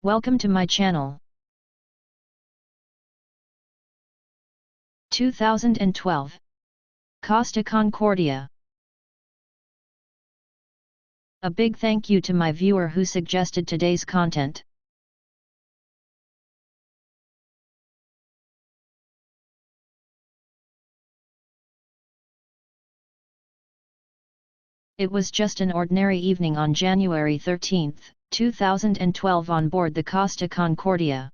Welcome to my channel. 2012 Costa Concordia. A big thank you to my viewer who suggested today's content. It was just an ordinary evening on January 13, 2012 on board the Costa Concordia.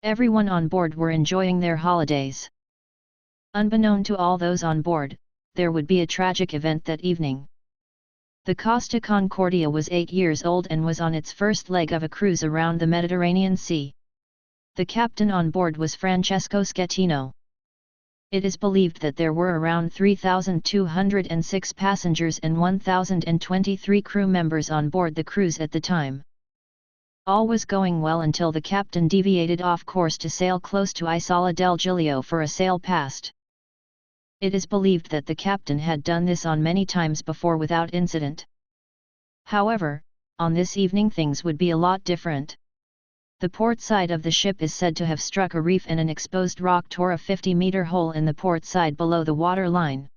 Everyone on board were enjoying their holidays. Unbeknown to all those on board, there would be a tragic event that evening. The Costa Concordia was 8 years old and was on its first leg of a cruise around the Mediterranean Sea. The captain on board was Francesco Schettino. It is believed that there were around 3,206 passengers and 1,023 crew members on board the cruise at the time. All was going well until the captain deviated off course to sail close to Isola del Giglio for a sail past. It is believed that the captain had done this on many times before without incident. However, on this evening things would be a lot different. The port side of the ship is said to have struck a reef and an exposed rock tore a 50-meter hole in the port side below the water line.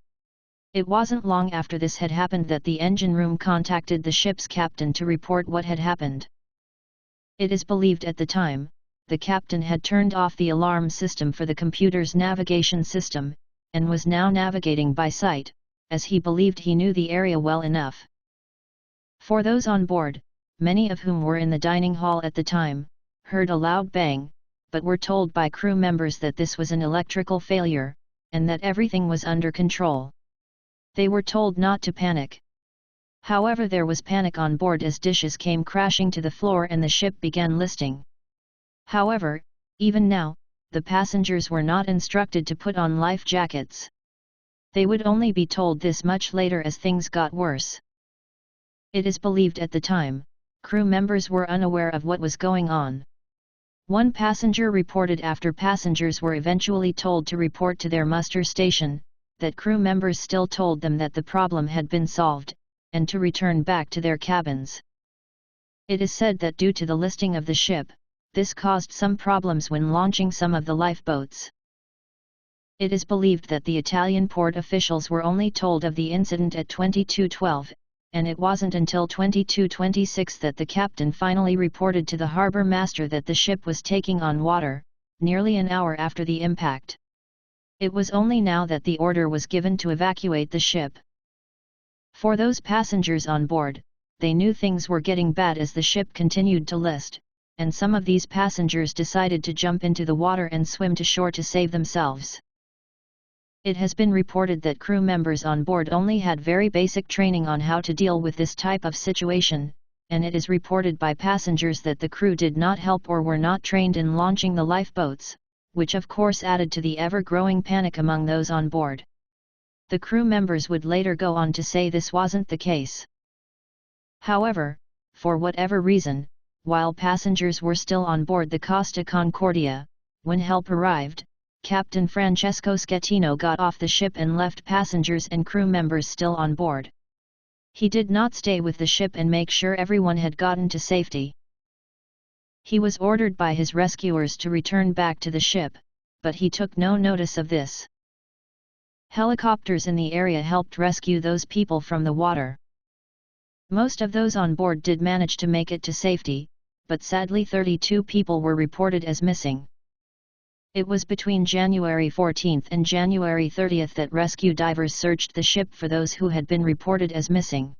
It wasn't long after this had happened that the engine room contacted the ship's captain to report what had happened. It is believed at the time, the captain had turned off the alarm system for the computer's navigation system, and was now navigating by sight, as he believed he knew the area well enough. For those on board, many of whom were in the dining hall at the time, heard a loud bang, but were told by crew members that this was an electrical failure, and that everything was under control. They were told not to panic. However, there was panic on board as dishes came crashing to the floor and the ship began listing. However, even now, the passengers were not instructed to put on life jackets. They would only be told this much later as things got worse. It is believed at the time, crew members were unaware of what was going on. One passenger reported after passengers were eventually told to report to their muster station, that crew members still told them that the problem had been solved, and to return back to their cabins. It is said that due to the listing of the ship, this caused some problems when launching some of the lifeboats. It is believed that the Italian port officials were only told of the incident at 22:12, and it wasn't until 22:26 that the captain finally reported to the harbor master that the ship was taking on water, nearly an hour after the impact. It was only now that the order was given to evacuate the ship. For those passengers on board, they knew things were getting bad as the ship continued to list, and some of these passengers decided to jump into the water and swim to shore to save themselves. It has been reported that crew members on board only had very basic training on how to deal with this type of situation, and it is reported by passengers that the crew did not help or were not trained in launching the lifeboats, which of course added to the ever-growing panic among those on board. The crew members would later go on to say this wasn't the case. However, for whatever reason, while passengers were still on board the Costa Concordia, when help arrived, Captain Francesco Schettino got off the ship and left passengers and crew members still on board. He did not stay with the ship and make sure everyone had gotten to safety. He was ordered by his rescuers to return back to the ship, but he took no notice of this. Helicopters in the area helped rescue those people from the water. Most of those on board did manage to make it to safety, but sadly 32 people were reported as missing. It was between January 14 and January 30 that rescue divers searched the ship for those who had been reported as missing.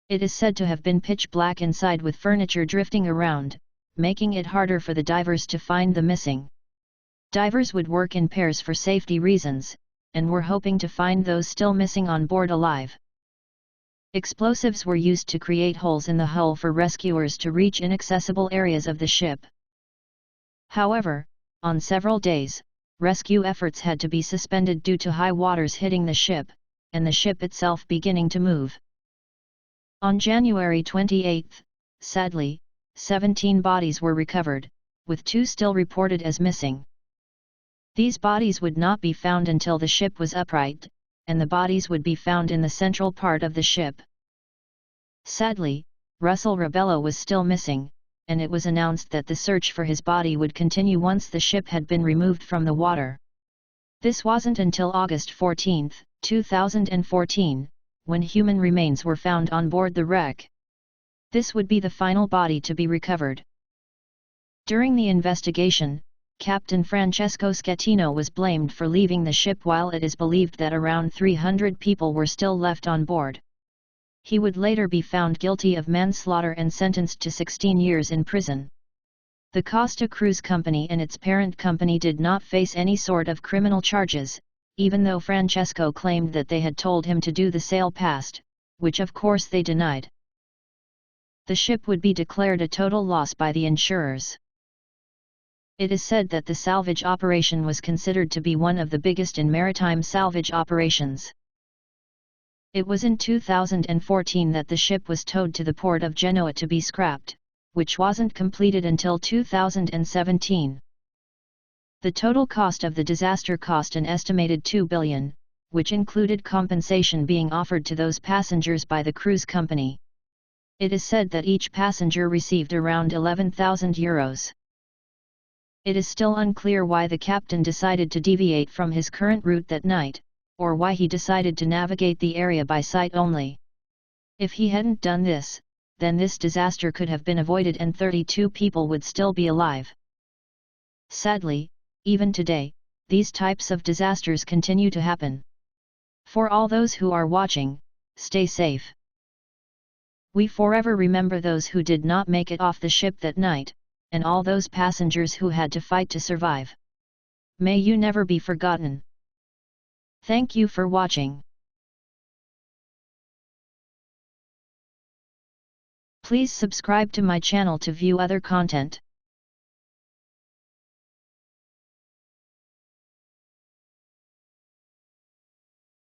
It is said to have been pitch black inside with furniture drifting around, making it harder for the divers to find the missing. Divers would work in pairs for safety reasons, and were hoping to find those still missing on board alive. Explosives were used to create holes in the hull for rescuers to reach inaccessible areas of the ship. However, on several days, rescue efforts had to be suspended due to high waters hitting the ship, and the ship itself beginning to move. On January 28, sadly, 17 bodies were recovered, with 2 still reported as missing. These bodies would not be found until the ship was upright, and the bodies would be found in the central part of the ship. Sadly, Russell Rebello was still missing, and it was announced that the search for his body would continue once the ship had been removed from the water. This wasn't until August 14, 2014, when human remains were found on board the wreck. This would be the final body to be recovered. During the investigation, Captain Francesco Schettino was blamed for leaving the ship while it is believed that around 300 people were still left on board. He would later be found guilty of manslaughter and sentenced to 16 years in prison. The Costa Cruise Company and its parent company did not face any sort of criminal charges, even though Francesco claimed that they had told him to do the sail past, which of course they denied. The ship would be declared a total loss by the insurers. It is said that the salvage operation was considered to be one of the biggest in maritime salvage operations. It was in 2014 that the ship was towed to the port of Genoa to be scrapped, which wasn't completed until 2017. The total cost of the disaster cost an estimated $2 billion, which included compensation being offered to those passengers by the cruise company. It is said that each passenger received around €11,000. It is still unclear why the captain decided to deviate from his current route that night, or why he decided to navigate the area by sight only. If he hadn't done this, then this disaster could have been avoided and 32 people would still be alive. Sadly, even today, these types of disasters continue to happen. For all those who are watching, stay safe. We forever remember those who did not make it off the ship that night, and all those passengers who had to fight to survive. May you never be forgotten. Thank you for watching. Please subscribe to my channel to view other content.